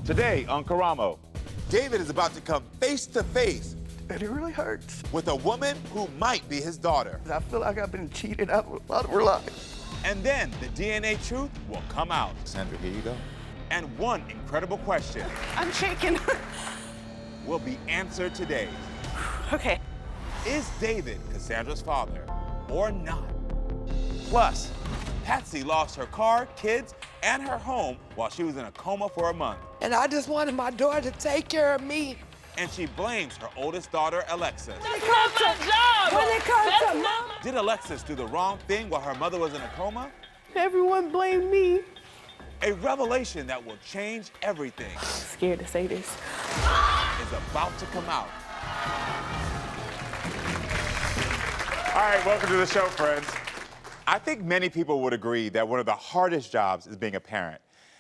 Today on Karamo. David is about to come face to face And it really hurts. with a woman who might be his daughter. I feel like I've been cheated out of our lives. And then the DNA truth will come out. Cassandra, here you go. And one incredible question I'm shaking. will be answered today. Okay. Is David Cassandra's father or not? Plus, Patsy lost her car, kids, and her home while she was in a coma for a month. And I just wanted my daughter to take care of me. And she blames her oldest daughter, Alexis. When it comes to mama. Did Alexis do the wrong thing while her mother was in a coma? Everyone blamed me. A revelation that will change everything Scared to say this. is about to come out. All right, welcome to the show, friends. I think many people would agree that one of the hardest jobs is being a parent.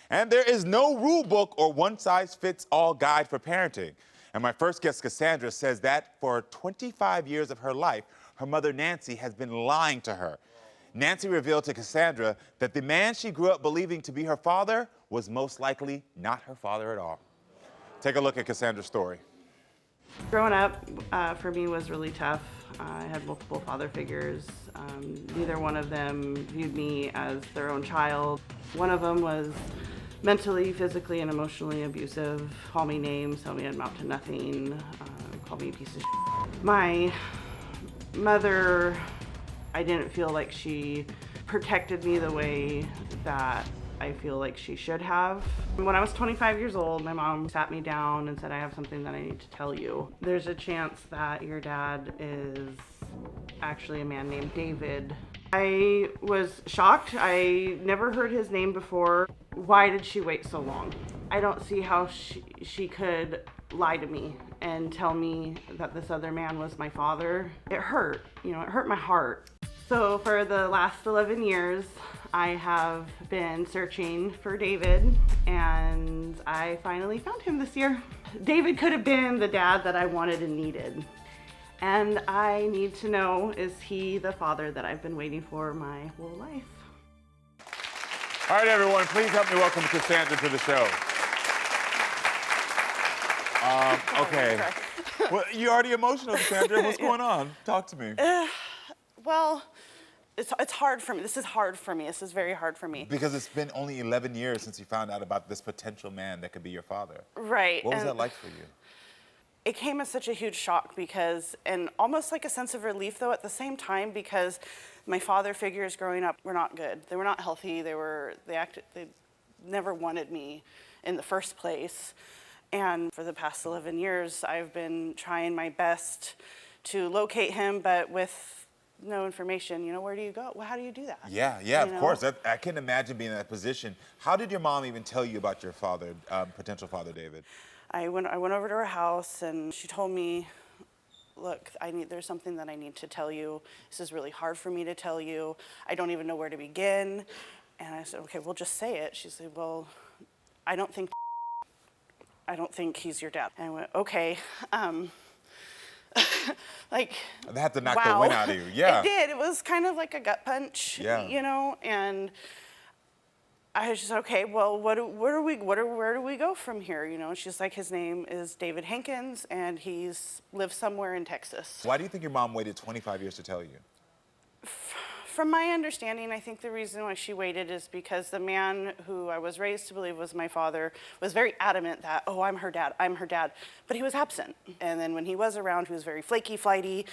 And there is no rule book or one-size-fits-all guide for parenting. And my first guest, Cassandra, says that for 25 years of her life, her mother, Nancy, has been lying to her. Nancy revealed to Cassandra that the man she grew up believing to be her father was most likely not her father at all. Take a look at Cassandra's story. Growing up for me was really tough. I had multiple father figures. Neither one of them viewed me as their own child. One of them was mentally, physically, and emotionally abusive. Call me names, tell me I'd amount to nothing, call me a piece of shit. My mother, I didn't feel like she protected me the way that I feel like she should have. When I was 25 years old, my mom sat me down and said, I have something that I need to tell you. There's a chance that your dad is actually a man named David. I was shocked. I never heard his name before. Why did she wait so long? I don't see how she could lie to me and tell me that this other man was my father. It hurt, it hurt my heart. So for the last 11 years, I have been searching for David, and I finally found him this year. David could have been the dad that I wanted and needed. And I need to know, is he the father that I've been waiting for my whole life? All right, everyone, please help me welcome Cassandra to the show. Okay. Well, you're already emotional, Cassandra. What's going on? Talk to me. Well, it's hard for me. This is hard for me. This is very hard for me. Because it's been only 11 years since you found out about this potential man that could be your father. Right. What was that like for you? It came as such a huge shock and almost like a sense of relief though at the same time, because my father figures growing up were not good. They were not healthy. They never wanted me in the first place. And for the past 11 years, I've been trying my best to locate him, but with no information, where do you go? Well, how do you do that? Yeah, of course. I can imagine being in that position. How did your mom even tell you about your father, potential father, David? I went over to her house and she told me, look, there's something that I need to tell you. This is really hard for me to tell you. I don't even know where to begin. And I said, okay, well, just say it. She said, well, I don't think he's your dad. And I went, okay. That had to knock the wind out of you. Yeah. It did. It was kind of like a gut punch, and I was just, okay, well, where do we go from here? She's like, his name is David Hankins, and he's lives somewhere in Texas. Why do you think your mom waited 25 years to tell you? From my understanding, I think the reason why she waited is because the man who I was raised to believe was my father was very adamant that, oh, I'm her dad, but he was absent. And then when he was around, he was very flaky, flighty.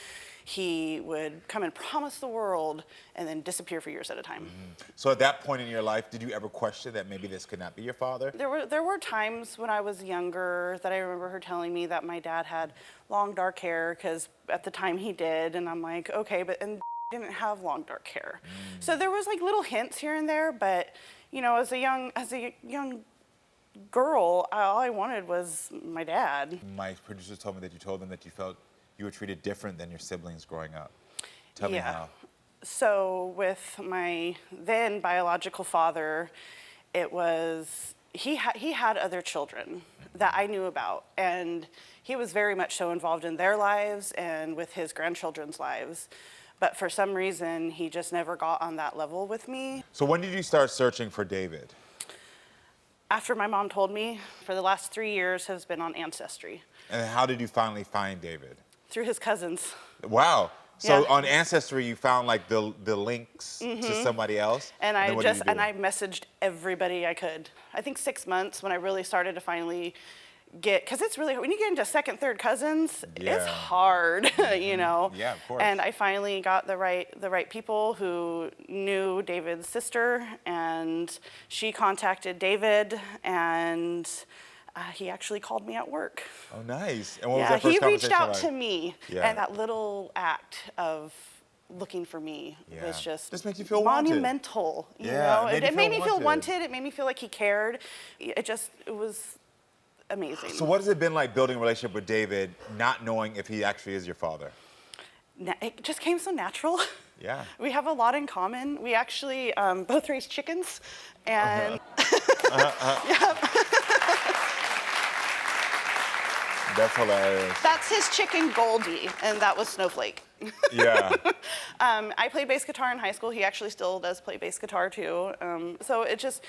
He would come and promise the world and then disappear for years at a time. Mm-hmm. So at that point in your life, did you ever question that maybe this could not be your father? There were times when I was younger that I remember her telling me that my dad had long dark hair, because at the time he did, and I'm like, okay, and didn't have long dark hair. So there was like little hints here and there, but as a young girl, all I wanted was my dad. My producers told me that you told them that you felt you were treated different than your siblings growing up. Tell me how. So with my then biological father, it was he had other children that I knew about, and he was very much so involved in their lives and with his grandchildren's lives. But for some reason, he just never got on that level with me. So when did you start searching for David? After my mom told me, for the last 3 years has been on Ancestry And how did you finally find David? through his cousins. Wow. So Yeah. on Ancestry, you found like the links to somebody else? And then I what did just, you do? and I messaged everybody I could. I think 6 months when I really started to finally get, because it's really, when you get into second, third cousins, it's Yeah. hard, you know? Yeah, of course. And I finally got the right people who knew David's sister, and she contacted David, and he actually called me at work. Oh, nice. And what was Yeah, that first he reached conversation out like? to me, Yeah. and that little act of looking for me Yeah. was just Just makes you feel wanted. monumental. You Yeah, know, it made you it made feel me feel wanted. wanted. It made me feel like he cared. It was amazing. So what has it been like building a relationship with David, not knowing if he actually is your father? It just came so natural. Yeah. We have a lot in common. We actually both raised chickens, and That's hilarious. that's his chicken Goldie, and that was Snowflake. Yeah. I played bass guitar in high school. He actually still does play bass guitar too. So it just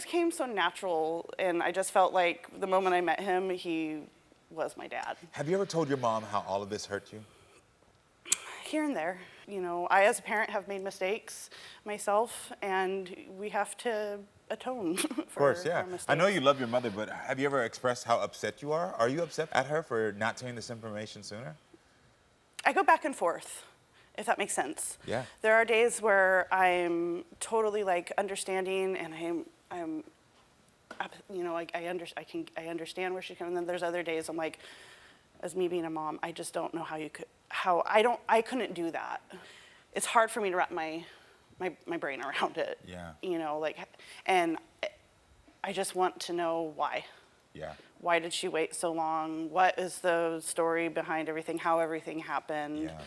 came so natural, and I just felt like the moment I met him, he was my dad. Have you ever told your mom how all of this hurt you? Here and there, you know, I as a parent have made mistakes myself, and we have to atone for Of course, yeah. our mistakes. I know you love your mother, but have you ever expressed how upset you are? Are you upset at her for not telling this information sooner? I go back and forth, if that makes sense. Yeah. There are days where I'm totally like understanding, and I'm, you know, like I understand where she's coming. And then there's other days I'm like, as me being a mom, I just don't know I couldn't do that. It's hard for me to wrap my brain around it. Yeah. You know, like, and I just want to know why. Yeah. Why did she wait so long? What is the story behind everything? How everything happened? Yeah.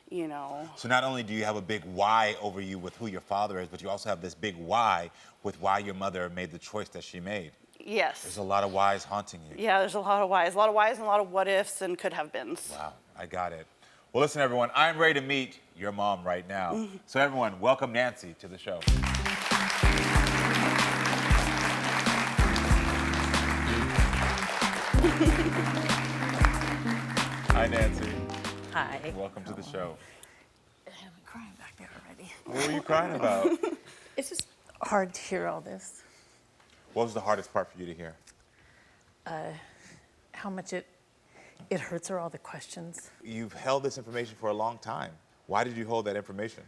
You know. So not only do you have a big why over you with who your father is, but you also have this big why with why your mother made the choice that she made. Yes. There's a lot of whys haunting you. Yeah, there's a lot of whys. A lot of whys and a lot of what ifs and could have beens. Wow, I got it. Well, listen, everyone, I'm ready to meet your mom right now. So everyone, welcome Nancy to the show. Hi, Nancy. Hi. Welcome to the show. I'm crying back there already. What were you crying about? It's just hard to hear all this. What was the hardest part for you to hear? How much it hurts her, all the questions. You've held this information for a long time. Why did you hold that information?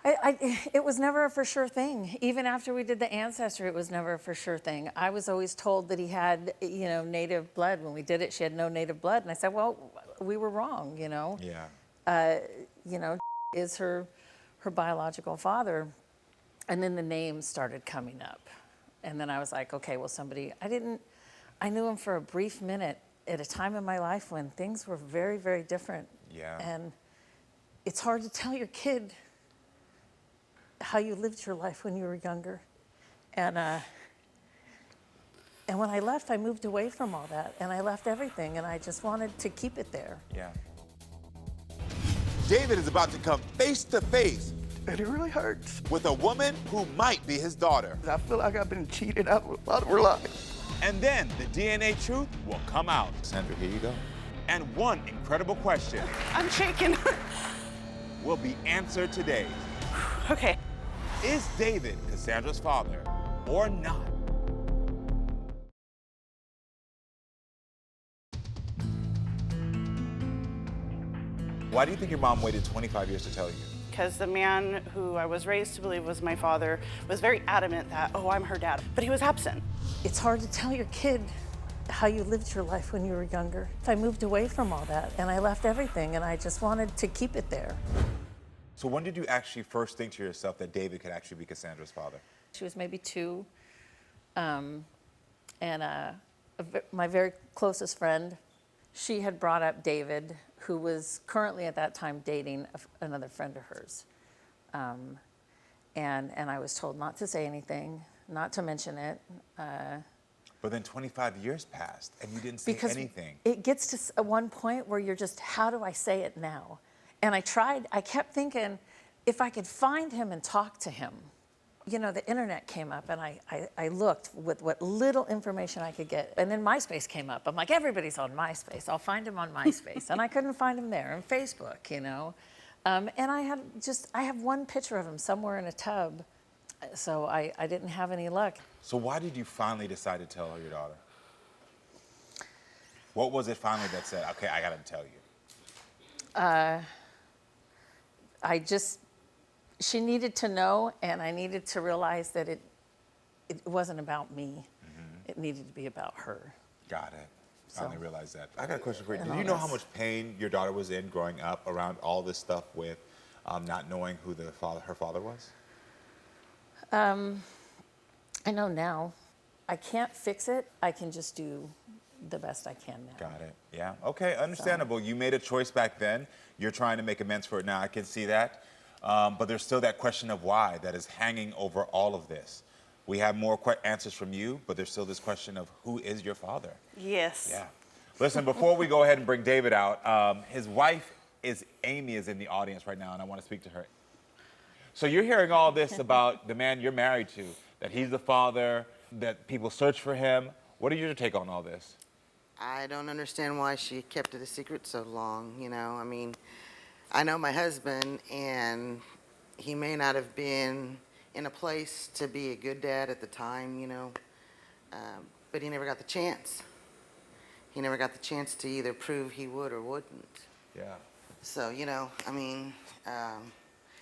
It was never a for sure thing. Even after we did the ancestry, it was never a for sure thing. I was always told that he had, you know, native blood. When we did it, she had no native blood. And I said, well, we were wrong, you know. Yeah. You know, is her biological father. And then the names started coming up. And then I was like, okay, well, I knew him for a brief minute at a time in my life when things were very, very different. Yeah. And it's hard to tell your kid how you lived your life when you were younger. And when I left, I moved away from all that, and I left everything, and I just wanted to keep it there. Yeah. David is about to come face to face And it really hurts. with a woman who might be his daughter. I feel like I've been cheated out of a lot of our lives. And then the DNA truth will come out. Cassandra, here you go. And one incredible question I'm shaking. will be answered today. Okay. Is David Cassandra's father or not? Why do you think your mom waited 25 years to tell you? Because the man who I was raised to believe was my father was very adamant that, oh, I'm her dad. But he was absent. It's hard to tell your kid how you lived your life when you were younger. I moved away from all that, and I left everything, and I just wanted to keep it there. So when did you actually first think to yourself that David could actually be Cassandra's father? She was maybe 2, my very closest friend, she had brought up David, who was currently at that time dating another friend of hers. And I was told not to say anything, not to mention it. But then 25 years passed and you didn't say Because anything. it gets to one point where you're just, how do I say it now? And I kept thinking, if I could find him and talk to him, You know, the internet came up, and I looked with what little information I could get. And then MySpace came up. I'm like, everybody's on MySpace. I'll find him on MySpace. And I couldn't find him there. And Facebook, you know. And I have one picture of him somewhere in a tub. So I didn't have any luck. So why did you finally decide to tell your daughter? What was it finally that said, okay, I gotta tell you? She needed to know, and I needed to realize that it wasn't about me. It needed to be about her. Got it. Finally realized that. I got a question for you. Did you know how much pain your daughter was in growing up around all this stuff with not knowing who her father was? I know now. I can't fix it. I can just do the best I can now. Got it. Yeah. Okay, understandable. You made a choice back then. You're trying to make amends for it now. I can see that. But there's still that question of why that is hanging over all of this. We have more answers from you, but there's still this question of who is your father? Yes. Yeah. Listen, before we go ahead and bring David out, his wife Amy is in the audience right now, and I want to speak to her. So you're hearing all this about the man you're married to, that he's the father, that people search for him. What are your take on all this? I don't understand why she kept it a secret so long, you know. I mean, I know my husband, and he may not have been in a place to be a good dad at the time, you know, but he never got the chance. He never got the chance to either prove he would or wouldn't. Yeah. So, you know, I mean,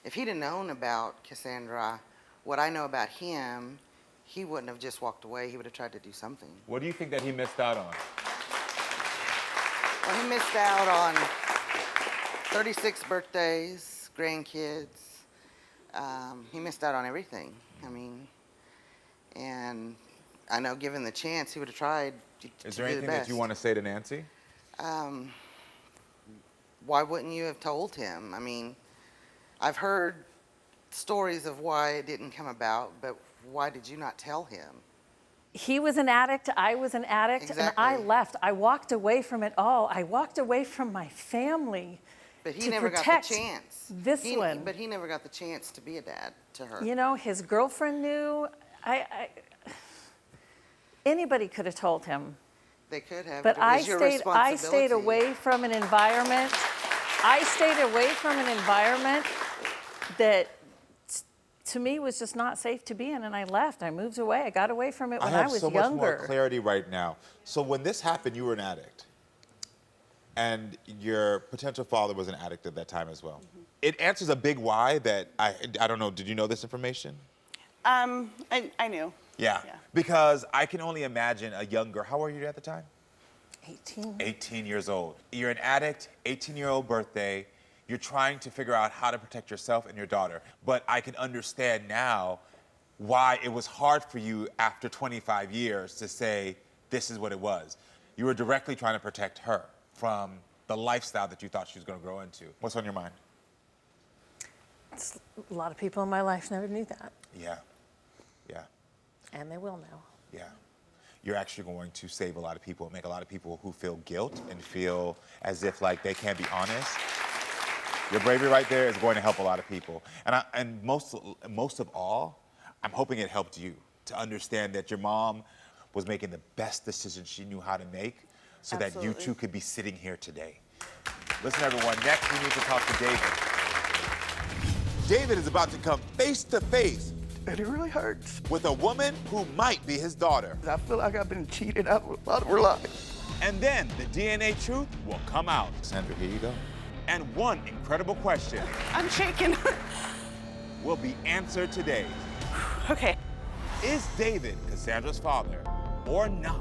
if he'd have known about Cassandra, what I know about him, he wouldn't have just walked away. He would have tried to do something. What do you think that he missed out on? Well, he missed out on 36 birthdays, grandkids. He missed out on everything. I mean, and I know given the chance, he would have tried to do the best. Is there anything that you want to say to Nancy? Why wouldn't you have told him? I mean, I've heard stories of why it didn't come about, but why did you not tell him? He was an addict, I was an addict, and I left. I walked away from it all. I walked away from my family. But he to never got protect the chance. This one. But he never got the chance to be a dad to her. You know, his girlfriend knew. Anybody could have told him. They could have, But it was your I stayed responsibility. away from an environment. I stayed away from an environment that to me was just not safe to be in, and I left. I moved away. I got away from it when I was have so much more younger. clarity right now. So when this happened, you were an addict, and your potential father was an addict at that time as well. Mm-hmm. It answers a big why that I don't know. Did you know this information? I knew. Yeah. Because I can only imagine a young girl. How old were you at the time? 18. 18 years old. You're an addict, 18-year-old birthday. You're trying to figure out how to protect yourself and your daughter. But I can understand now why it was hard for you after 25 years to say, this is what it was. You were directly trying to protect her from the lifestyle that you thought she was going to grow into. What's on your mind? A lot of people in my life never knew that. Yeah. Yeah. And they will now. Yeah. You're actually going to save a lot of people, make a lot of people who feel guilt and feel as if like they can't be honest. Your bravery right there is going to help a lot of people. And most of all, I'm hoping it helped you to understand that your mom was making the best decision she knew how to make so that you two could be sitting here today. Listen, everyone, next we need to talk to David. David is about to come face to face. And it really hurts. With a woman who might be his daughter. I feel like I've been cheated out of our life. And then the DNA truth will come out. Cassandra, here you go. And one incredible question I'm shaking. will be answered today. Okay. Is David Cassandra's father or not?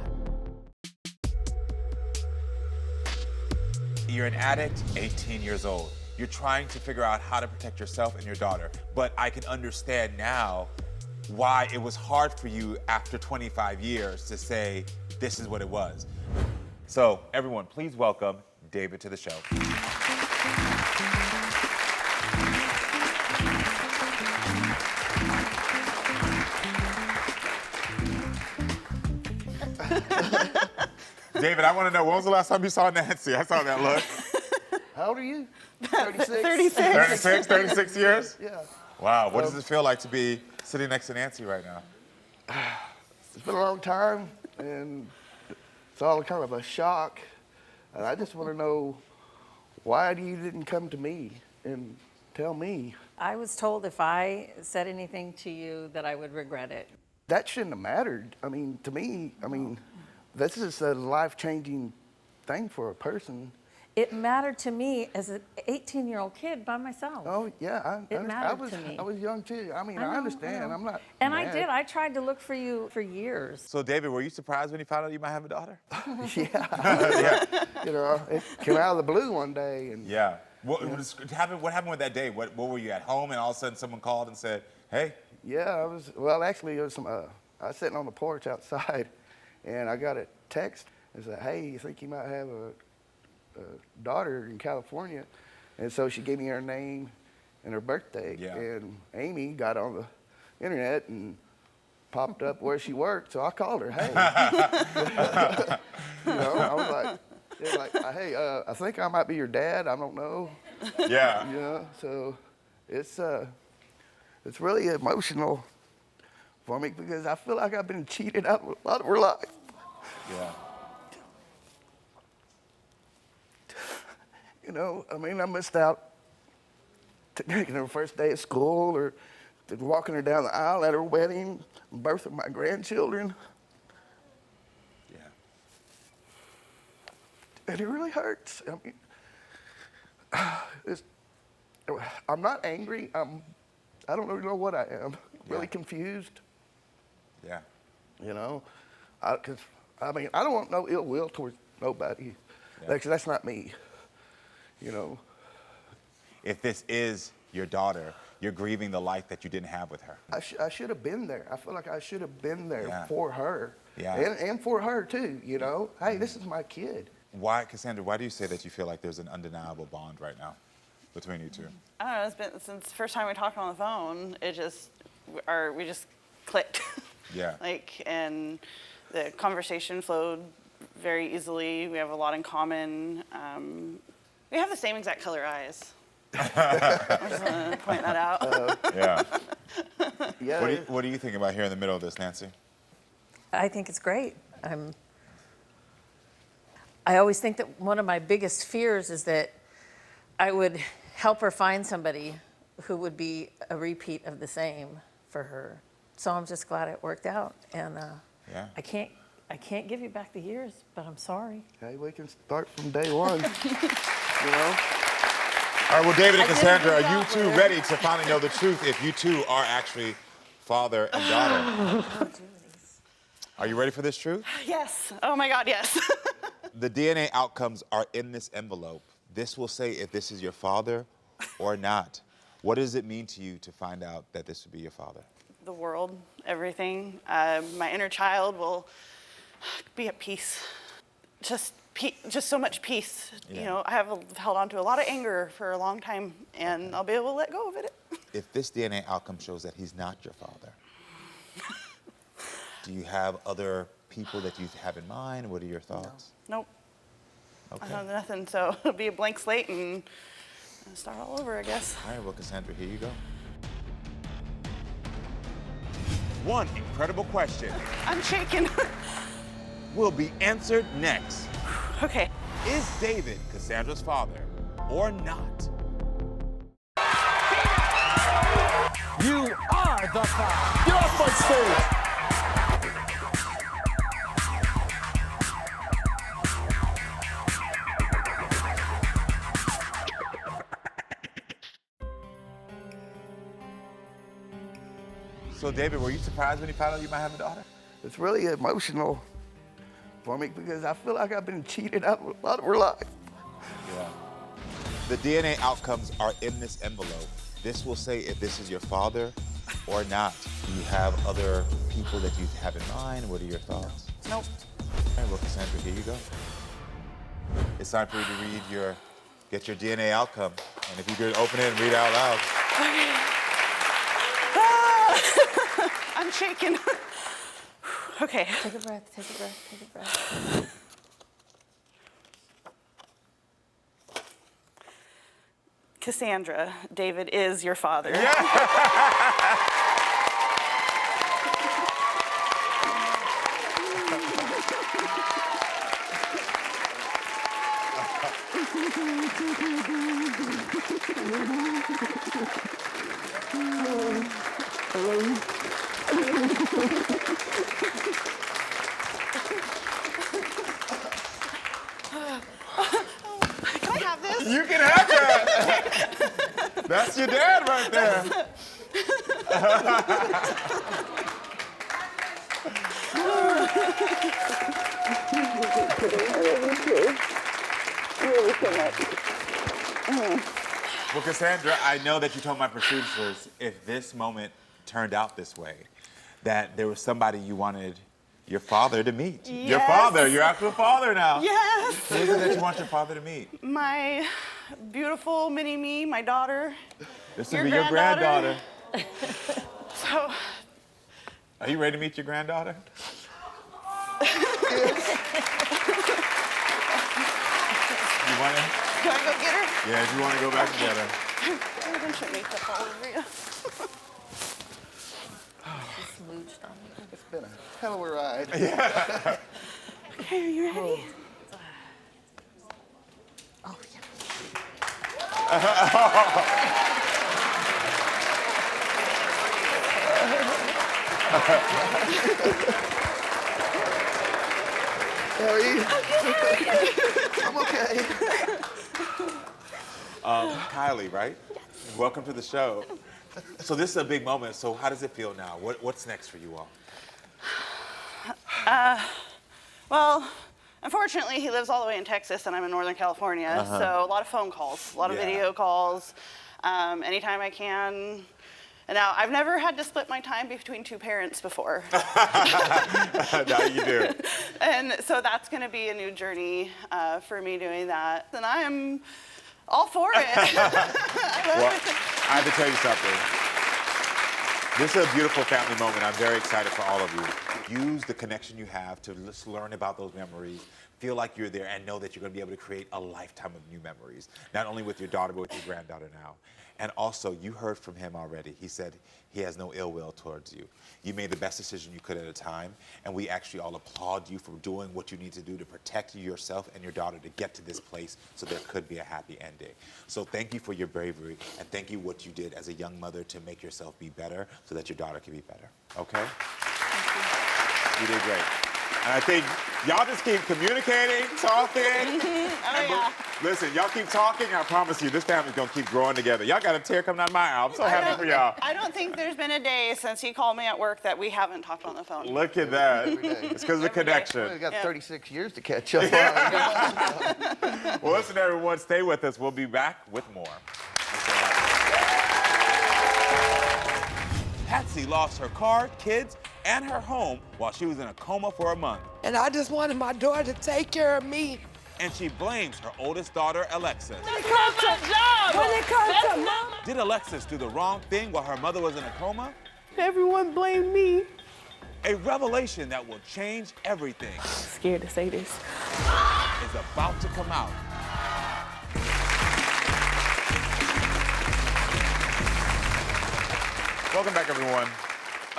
You're an addict, 18 years old. You're trying to figure out how to protect yourself and your daughter. But I can understand now why it was hard for you after 25 years to say, this is what it was. So everyone, please welcome David to the show. David, I want to know, when was the last time you saw Nancy? I saw that look. How old are you? 36. 36. 36 years? Yeah. Wow, what does it feel like to be sitting next to Nancy right now? It's been a long time, and it's all kind of a shock. And I just want to know, why you didn't come to me and tell me? I was told if I said anything to you that I would regret it. That shouldn't have mattered. I mean, to me, this is a life-changing thing for a person. It mattered to me as an 18-year-old kid by myself. Oh, yeah. It mattered to me. I was young, too. I mean, I understand. I'm not And mad. I did. I tried to look for you for years. So, David, were you surprised when you found out you might have a daughter? Yeah. You know, it came out of the blue one day. And Yeah. What happened with that day? What were you at home and all of a sudden someone called and said, hey? Yeah, actually, it was I was sitting on the porch outside, and I got a text and said, hey, you think you might have a daughter in California? And so she gave me her name and her birthday. Yeah. And Amy got on the internet and popped up where she worked, so I called her. Hey. You know, I was like, hey, I think I might be your dad. I don't know. Yeah. You know, so it's really emotional for me because I feel like I've been cheated out of a lot of her life. Yeah. You know, I mean, I missed out taking her first day at school or walking her down the aisle at her wedding, birth of my grandchildren. Yeah. And it really hurts. I mean, I'm not angry. I don't really know what I am. Really confused. Yeah. You know, because I mean, I don't want no ill will towards nobody. Yeah. Like, that's not me. You know. If this is your daughter, you're grieving the life that you didn't have with her. I should have been there. I feel like I should have been there Yeah. for her. Yeah. And for her too, you know. Hey, this is my kid. Why, Cassandra, why do you say that you feel like there's an undeniable bond right now between you two? I don't know, it's been since the first time we talked on the phone, we just clicked. Yeah. And the conversation flowed very easily. We have a lot in common. We have the same exact color eyes. I just want to point that out. Yeah. Yeah. What do you think about here in the middle of this, Nancy? I think it's great. I always think that one of my biggest fears is that I would help her find somebody who would be a repeat of the same for her. So I'm just glad it worked out. And Yeah. I can't give you back the years, but I'm sorry. Hey, we can start from day one. You know. All right, well, David and I didn't Cassandra, are figure you out two where- ready to finally know the truth if you two are actually father and daughter? Are you ready for this truth? Yes. Oh my God, yes. The DNA outcomes are in this envelope. This will say if this is your father or not. What does it mean to you to find out that this would be your father? The world, everything. My inner child will be at peace. Just so much peace. Yeah. You know, I have held on to a lot of anger for a long time, and I'll be able to let go of it. If this DNA outcome shows that he's not your father, do you have other people that you have in mind? What are your thoughts? Nope. Okay. I have nothing, so it'll be a blank slate and start all over, I guess. All right, well, Cassandra, here you go. One incredible question I'm shaking. will be answered next. Okay. Is David Cassandra's father or not? You are the father. Get off my stage. So, David, were you surprised when you found out you might have a daughter? It's really emotional for me because I feel like I've been cheated out of a lot of her life. Yeah. The DNA outcomes are in this envelope. This will say if this is your father or not. Do you have other people that you have in mind? What are your thoughts? Nope. All right, well, Cassandra, here you go. It's time for you to get your DNA outcome. And if you could open it and read it out loud. I'm shaking. Okay. Take a breath, take a breath, take a breath. Cassandra, David is your father. Can I have this? You can have that. That's your dad right there. Well, Cassandra, I know that you told my producers if this moment turned out this way, that there was somebody you wanted your father to meet. Yes. Your father, your actual father now. Yes. Who is it that you want your father to meet? My beautiful mini-me, my daughter. This will be your granddaughter. So, Are you ready to meet your granddaughter? You want to? can I go get her? Yeah, if you want to go back and get her. I don't should makeup all over you. Smooched on me. It's been a hell of a ride. Okay, are you ready? Oh, yeah. How are you? I'm okay. Kylie, right? Yes. Welcome to the show. So this is a big moment. So how does it feel now? What's next for you all? Well, unfortunately, he lives all the way in Texas, and I'm in Northern California, so a lot of phone calls, a lot of video calls, anytime I can. And now, I've never had to split my time between two parents before. Now you do. And so that's going to be a new journey for me doing that. And I'm all for it. Well, I have to tell you something. This is a beautiful family moment. I'm very excited for all of you. Use the connection you have to just learn about those memories, feel like you're there, and know that you're going to be able to create a lifetime of new memories, not only with your daughter, but with your granddaughter now. And also, you heard from him already. He said he has no ill will towards you. You made the best decision you could at a time, and we actually all applaud you for doing what you need to do to protect yourself and your daughter to get to this place so there could be a happy ending. So thank you for your bravery, and thank you what you did as a young mother to make yourself be better so that your daughter can be better, okay? You did great. And I think y'all just keep communicating, talking. Listen, y'all keep talking. I promise you, this family's gonna keep growing together. Y'all got a tear coming out of my eye. I'm so happy for y'all. I don't think there's been a day since he called me at work that we haven't talked on the phone. Look at that. It's because of the connection. We've got 36 years to catch up on. Well, listen, everyone, stay with us. We'll be back with more. Patsy lost her car, kids, and her home while she was in a coma for a month. And I just wanted my daughter to take care of me. And she blames her oldest daughter, Alexis. When it comes to mama. Did Alexis do the wrong thing while her mother was in a coma? Everyone blamed me. A revelation that will change everything Scared to say this. is about to come out. Welcome back, everyone.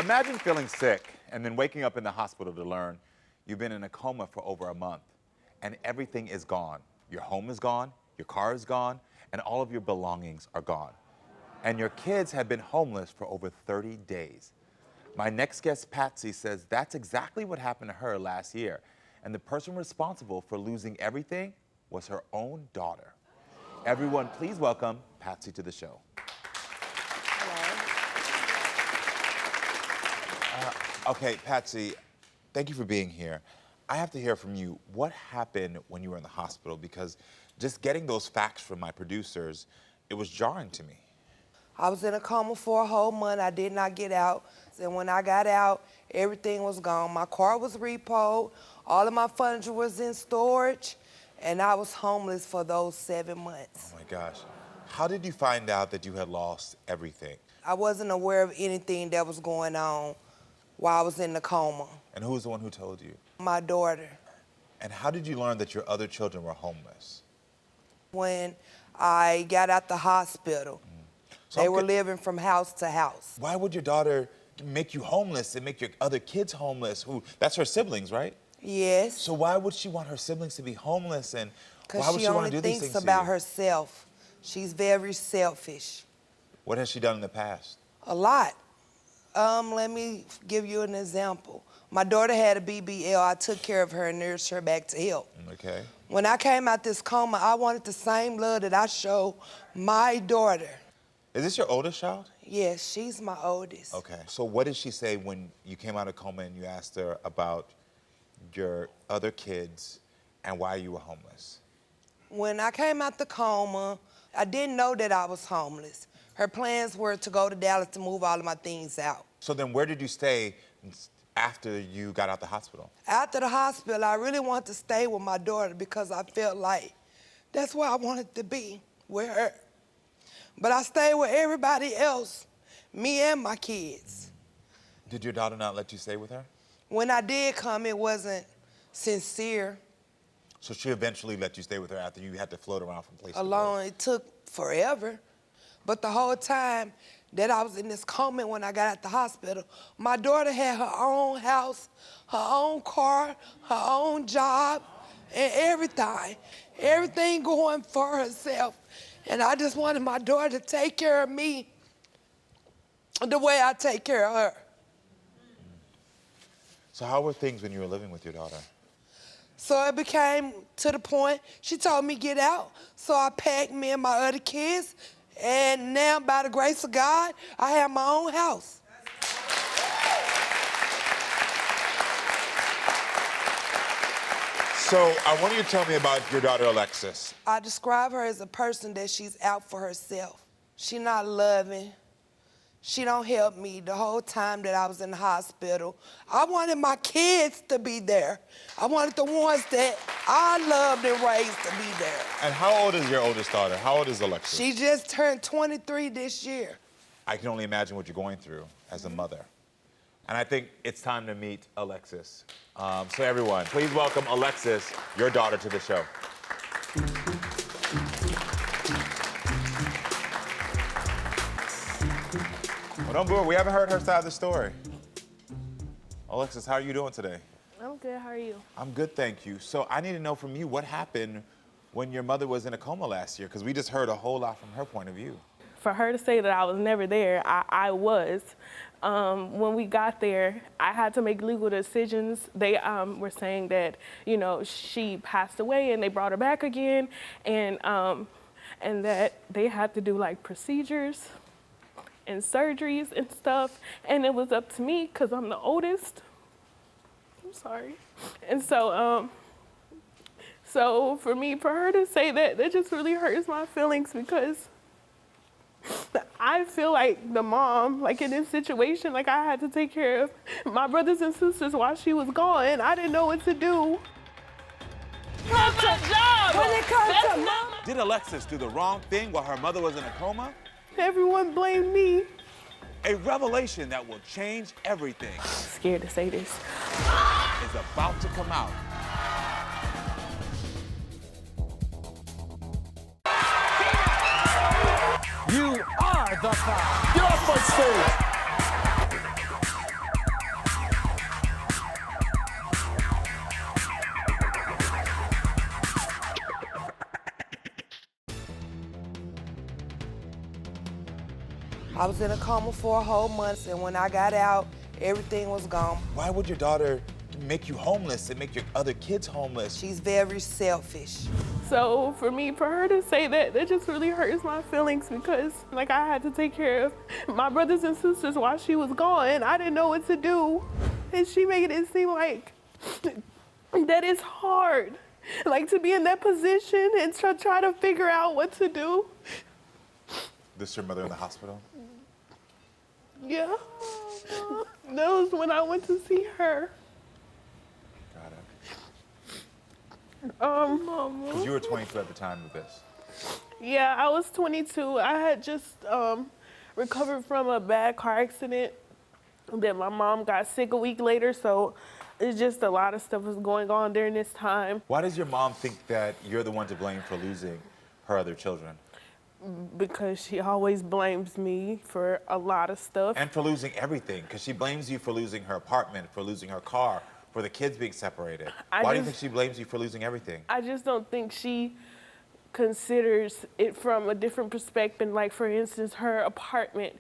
Imagine feeling sick and then waking up in the hospital to learn you've been in a coma for over a month and everything is gone. Your home is gone, your car is gone, and all of your belongings are gone. And your kids have been homeless for over 30 days. My next guest, Patsy, says that's exactly what happened to her last year. And the person responsible for losing everything was her own daughter. Everyone, please welcome Patsy to the show. Okay, Patsy, thank you for being here. I have to hear from you. What happened when you were in the hospital? Because just getting those facts from my producers, it was jarring to me. I was in a coma for a whole month. I did not get out. And when I got out, everything was gone. My car was repoed. All of my furniture was in storage. And I was homeless for those 7 months. Oh my gosh. How did you find out that you had lost everything? I wasn't aware of anything that was going on while I was in the coma. And who was the one who told you? My daughter. And how did you learn that your other children were homeless? When I got out the hospital, So they I'm were co- living from house to house. Why would your daughter make you homeless and make your other kids homeless? That's her siblings, right? Yes. So why would she want her siblings to be homeless, and why would Because she want to do only these thinks things about to you? herself. She's very selfish. What has she done in the past? A lot. Let me give you an example. My daughter had a BBL. I took care of her and nursed her back to health. Okay. When I came out this coma, I wanted the same love that I show my daughter. Is this your oldest child? Yes, she's my oldest. Okay. So what did she say when you came out of coma and you asked her about your other kids and why you were homeless? When I came out the coma, I didn't know that I was homeless. Her plans were to go to Dallas to move all of my things out. So then where did you stay after you got out the hospital? After the hospital, I really wanted to stay with my daughter because I felt like that's where I wanted to be, with her. But I stayed with everybody else, me and my kids. Did your daughter not let you stay with her? When I did come, it wasn't sincere. So she eventually let you stay with her after you had to float around from place to Alone, it took forever. But the whole time that I was in this coma when I got out the hospital, my daughter had her own house, her own car, her own job, and everything. Everything going for herself. And I just wanted my daughter to take care of me the way I take care of her. So how were things when you were living with your daughter? So it became to the point, she told me get out. So I packed me and my other kids, and now by the grace of God, I have my own house. So I want you to tell me about your daughter, Alexis. I describe her as a person that she's out for herself. She not loving. She don't help me the whole time that I was in the hospital. I wanted my kids to be there. I wanted the ones that I loved and raised to be there. And how old is your oldest daughter? How old is Alexis? She just turned 23 this year. I can only imagine what you're going through as a mother. And I think it's time to meet Alexis. So everyone, please welcome Alexis, your daughter, to the show. Well, don't boo her. We haven't heard her side of the story. Alexis, how are you doing today? I'm good, how are you? I'm good, thank you. So I need to know from you what happened when your mother was in a coma last year, because we just heard a whole lot from her point of view. For her to say that I was never there, I was. When we got there, I had to make legal decisions. They were saying that, you know, she passed away and they brought her back again, and that they had to do like procedures and surgeries and stuff, and it was up to me because I'm the oldest. I'm sorry. And so, so for her to say that just really hurts my feelings, because I feel like the mom, like in this situation, like I had to take care of my brothers and sisters while she was gone. I didn't know what to do. Not my job. When it comes to mom. Did Alexis do the wrong thing while her mother was in a coma? Everyone blamed me. A revelation that will change everything I'm scared to say this. is about to come out. You are the five. Get off my stage. I was in a coma for a whole month, and when I got out, everything was gone. Why would your daughter make you homeless and make your other kids homeless? She's very selfish. So for her to say that just really hurts my feelings, because like I had to take care of my brothers and sisters while she was gone. I didn't know what to do. And she made it seem like that it's hard, like to be in that position and try to figure out what to do. This your mother in the hospital? Yeah. That was when I went to see her. Got it. Mama. Because you were 22 at the time of this. Yeah, I was 22. I had just recovered from a bad car accident. Then my mom got sick a week later, so it's just a lot of stuff was going on during this time. Why does your mom think that you're the one to blame for losing her other children? Because she always blames me for a lot of stuff. And for losing everything, because she blames you for losing her apartment, for losing her car, for the kids being separated. I Why do you just- think she blames you for losing everything? I just don't think she considers it from a different perspective. Like, for instance, her apartment.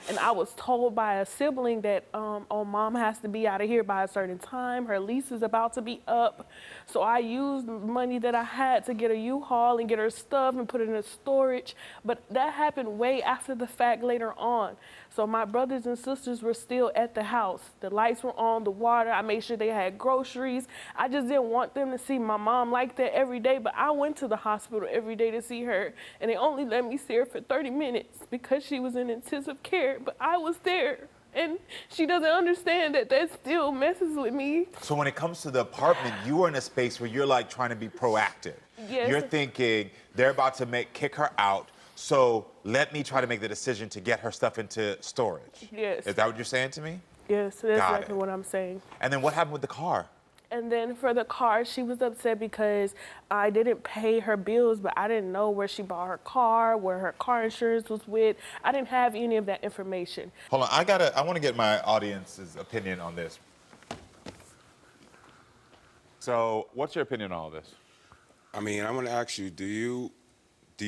And I was told by a sibling that, oh, mom has to be out of here by a certain time. Her lease is about to be up. So I used the money that I had to get a U-Haul and get her stuff and put it in a storage. But that happened way after the fact later on. So my brothers and sisters were still at the house. The lights were on, the water. I made sure they had groceries. I just didn't want them to see my mom like that every day. But I went to the hospital every day to see her. And they only let me see her for 30 minutes because she was in intensive care. But I was there, and she doesn't understand that that still messes with me. So when it comes to the apartment, you are in a space where you're like trying to be proactive. Yes. You're thinking they're about to kick her out, so let me try to make the decision to get her stuff into storage. Yes. Is that what you're saying to me? Yes, that's Got exactly it. what I'm saying. And then what happened with the car? And then for the car, she was upset because I didn't pay her bills, but I didn't know where she bought her car, where her car insurance was with. I didn't have any of that information. Hold on, I want to get my audience's opinion on this. So, what's your opinion on all this? I mean, I want to ask you, do you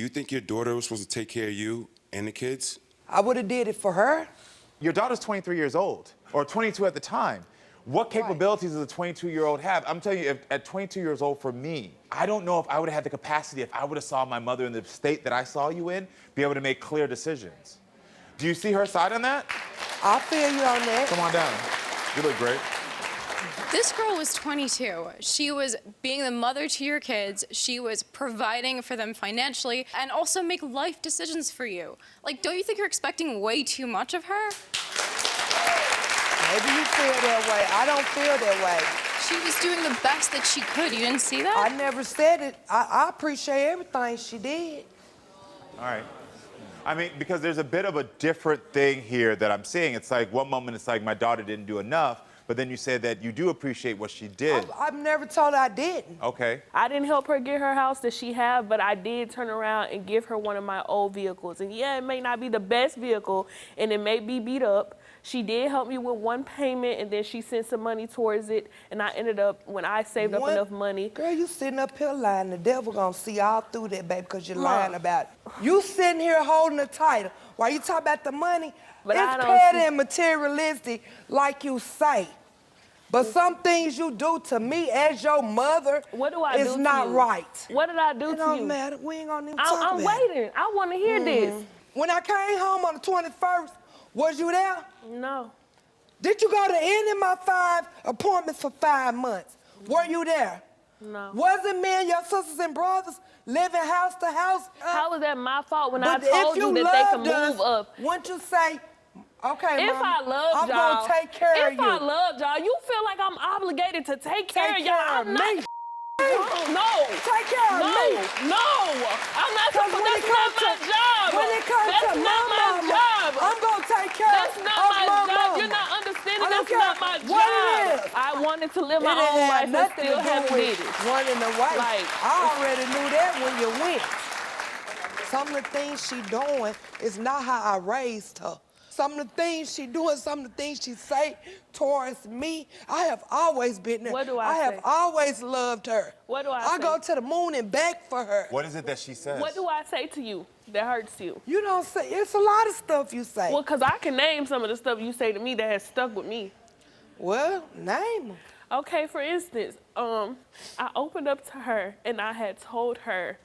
think your daughter was supposed to take care of you and the kids? I would have did it for her. Your daughter's 23 years old, or 22 at the time. What capabilities does a 22-year-old have? I'm telling you, if, at 22 years old, for me, I don't know if I would have had the capacity, if I would have saw my mother in the state that I saw you in, be able to make clear decisions. Do you see her side on that? I feel you on that. Come on down. You look great. This girl was 22. She was being the mother to your kids. She was providing for them financially and also make life decisions for you. Like, don't you think you're expecting way too much of her? Maybe you feel that way. I don't feel that way. She was doing the best that she could. You didn't see that? I never said it. I appreciate everything she did. All right. I mean, because there's a bit of a different thing here that I'm seeing. It's like one moment it's like my daughter didn't do enough, but then you said that you do appreciate what she did. I've never told her I didn't. Okay. I didn't help her get her house that she had, but I did turn around and give her one of my old vehicles. And yeah, it may not be the best vehicle, and it may be beat up. She did help me with one payment, and then she sent some money towards it, and I ended up, when I saved up enough money. Girl, you sitting up here lying. The devil gonna see all through that, baby, because you're lying about it. You sitting here holding the title while you talk about the money. But I it's don't petty see- and materialistic, like you say. But some things you do to me as your mother What do I do is to not you? right. What did I do It to you? don't matter. We ain't gonna even talk I'm about it. waiting. I want to hear this. When I came home on the 21st, was you there? No. Did you go to any of my 5 appointments for 5 months? Were you there? No. Wasn't me and your sisters and brothers living house to house? How was that my fault when I But told if you that they could loved move us, up? Wouldn't you say, okay, If Mama, I loved I'm y'all, gonna take care of if you. I loved y'all, you feel like I'm obligated to take care of y'all. care of I'm not. me. No. Take care of No. me. No. I'm not. Because when That's it not comes my to- job. When it comes That's to not my my mama, job. I'm gonna take care That's of not my my job. mama. You're not understanding. I don't That's care not my what it job. is. I wanted to live It my didn't own have life and nothing still to do haven't with did it. running away. Like, I already knew that when you went. Some of the things she doing is not how I raised her. Some of the things she doing, some of the things she say towards me, I have always been there. What do I have say? always loved her. What do I I say? go to the moon and back for her. What is it that she says? What do I say to you that hurts you? You don't say, it's a lot of stuff you say. Well, because I can name some of the stuff you say to me that has stuck with me. Well, name them. Okay, for instance, I opened up to her and I had told her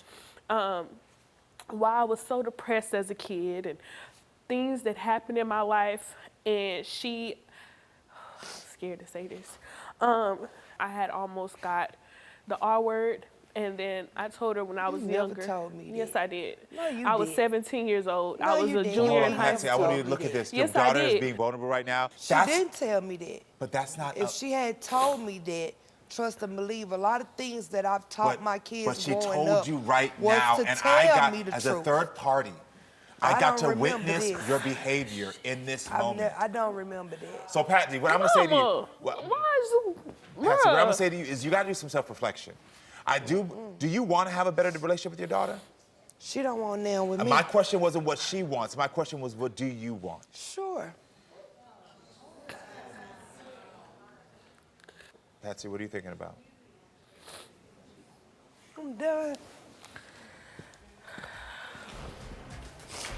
why I was so depressed as a kid and things that happened in my life, and she, scared to say this, I had almost got the R word, and then I told her when I was You never younger. told me Yes, that. I did. No, you I was didn't. 17 years old. No, I was you a didn't. junior Hold in on, high Patsy, I school. want you to look at this. Yes, Your I daughter is did. being vulnerable right now. She didn't tell me that. But that's not. If she had told me that, trust and believe, a lot of things that I've taught my kids But she growing told up you right was now, to and tell I got, me the as truth. a third party, I I got to don't remember witness this. your behavior in this moment. I don't remember that. So, Patsy, what I'm gonna say to you, Mama, what, why is you, Patsy, what I'm Bruh. gonna say to you is, you gotta do some self-reflection. Do you want to have a better relationship with your daughter? She don't want now with And me. my question wasn't what she wants. My question was, what do you want? Sure. Patsy, what are you thinking about? I'm done.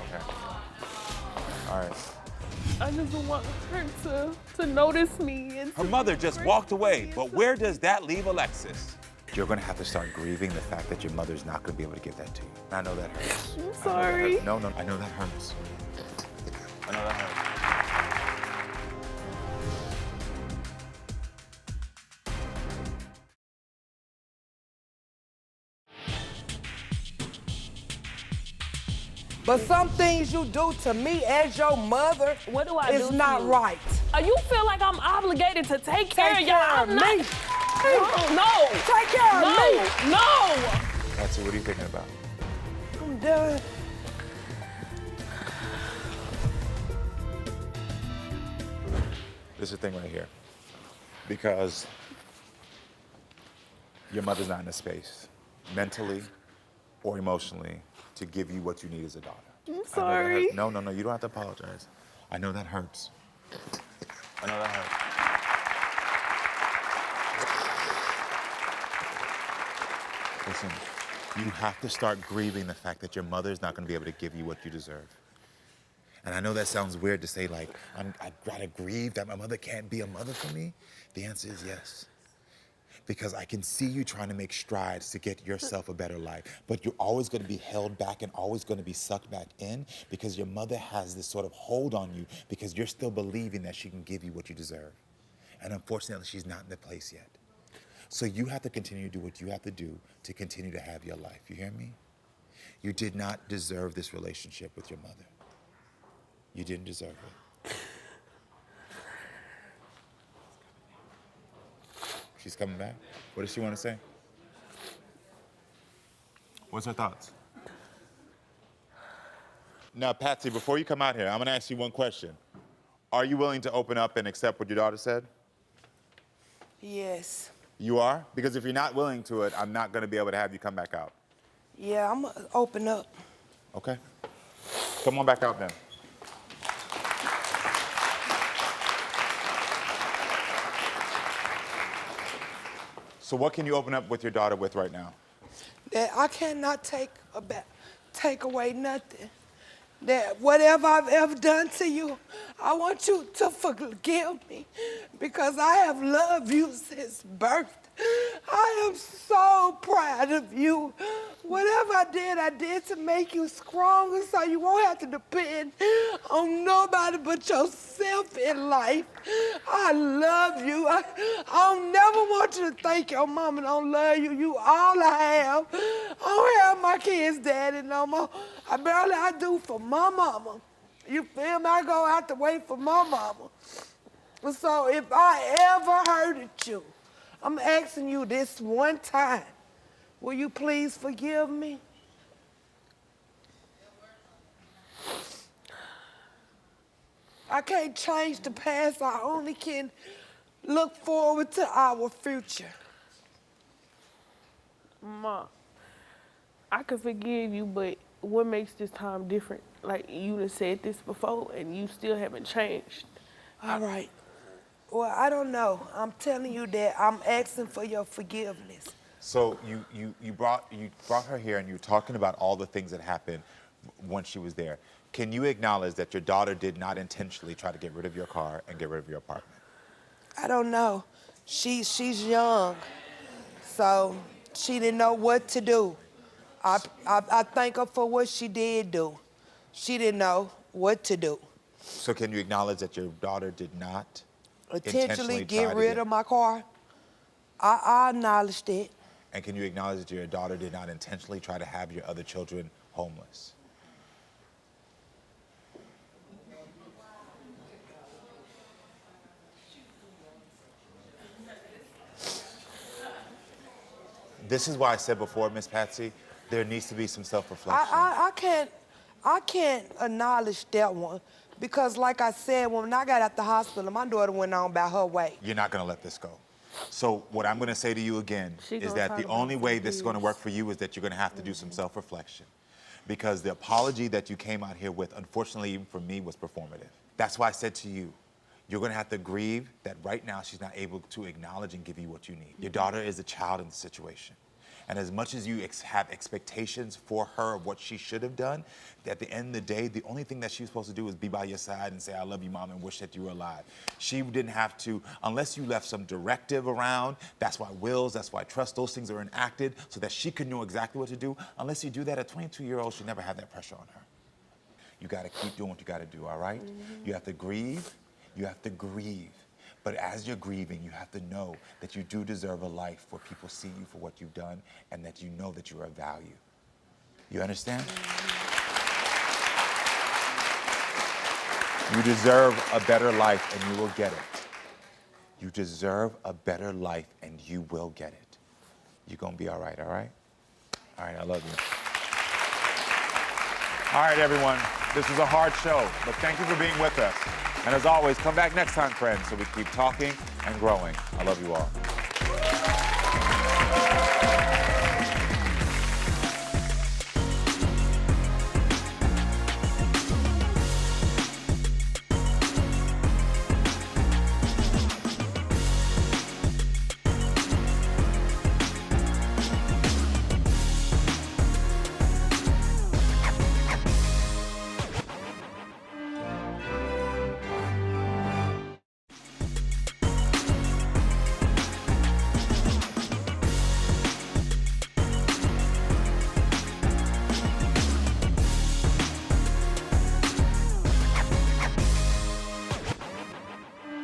Okay. All right. I just want her to notice me. And Her mother just walked away, but where does that leave Alexis? You're gonna have to start grieving the fact that your mother's not gonna be able to give that to you. I know that hurts. I'm sorry. No, I know that hurts. I know that hurts. But some things you do to me as your mother What do I is do to not you? right. You feel like I'm obligated to take care of y'all? I'm not. me. No. Take care of me. No. Patsy, what are you thinking about? I'm done. This is the thing right here. Because your mother's not in a space, mentally or emotionally, to give you what you need as a daughter. I'm sorry. No, you don't have to apologize. I know that hurts. I know that hurts. Listen, you have to start grieving the fact that your mother's not gonna be able to give you what you deserve. And I know that sounds weird to say, like, I gotta grieve that my mother can't be a mother for me. The answer is yes. Because I can see you trying to make strides to get yourself a better life, but you're always gonna be held back and always gonna be sucked back in because your mother has this sort of hold on you because you're still believing that she can give you what you deserve. And unfortunately, she's not in the place yet. So you have to continue to do what you have to do to continue to have your life. You hear me? You did not deserve this relationship with your mother. You didn't deserve it. She's coming back. What does she want to say? What's her thoughts? Now, Patsy, before you come out here, I'm going to ask you one question. Are you willing to open up and accept what your daughter said? Yes. You are? Because if you're not willing to it, I'm not going to be able to have you come back out. Yeah, I'm gonna open up. Okay. Come on back out then. So what can you open up with your daughter with right now? That I cannot take away nothing. That whatever I've ever done to you, I want you to forgive me because I have loved you since birth. I am so proud of you. Whatever I did to make you stronger so you won't have to depend on nobody but yourself in life. I love you. I don't never want you to think your mama don't love you. You all I have. I don't have my kids' daddy no more. I do for my mama. You feel me? I go out the way for my mama. So if I ever hurted you, I'm asking you this one time. Will you please forgive me? I can't change the past. I only can look forward to our future. Ma, I could forgive you, but what makes this time different? Like, you done said this before, and you still haven't changed. All right. Well, I don't know. I'm telling you that I'm asking for your forgiveness. So you brought her here and you were talking about all the things that happened when she was there. Can you acknowledge that your daughter did not intentionally try to get rid of your car and get rid of your apartment? I don't know. She's young, so she didn't know what to do. I thank her for what she did do. She didn't know what to do. So can you acknowledge that your daughter did not Intentionally get rid of my car? I acknowledged it. And can you acknowledge that your daughter did not intentionally try to have your other children homeless? This is why I said before, Miss Patsy, there needs to be some self-reflection. I can't acknowledge that one because, like I said, when I got out the hospital, my daughter went on about her way. You're not going to let this go. So what I'm going to say to you again is that the only way this is going to work for you is that you're going to have to do some self-reflection. Because the apology that you came out here with, unfortunately, even for me, was performative. That's why I said to you, You're gonna have to grieve that right now she's not able to acknowledge and give you what you need. Your daughter is a child in the situation. And as much as you have expectations for her of what she should have done, at the end of the day, the only thing that she was supposed to do is be by your side and say, I love you, Mom, and wish that you were alive. She didn't have to, unless you left some directive around, that's why wills, that's why trust, those things are enacted so that she could know exactly what to do. Unless you do that, a 22-year-old should never have that pressure on her. You gotta keep doing what you gotta do, all right? You have to grieve, you have to grieve. But as you're grieving, you have to know that you do deserve a life where people see you for what you've done and that you know that you're of value. You understand? You deserve a better life and you will get it. You deserve a better life and you will get it. You're gonna be all right, all right? All right, I love you. All right, everyone, this was a hard show, but thank you for being with us. And as always, come back next time, friends, so we keep talking and growing. I love you all.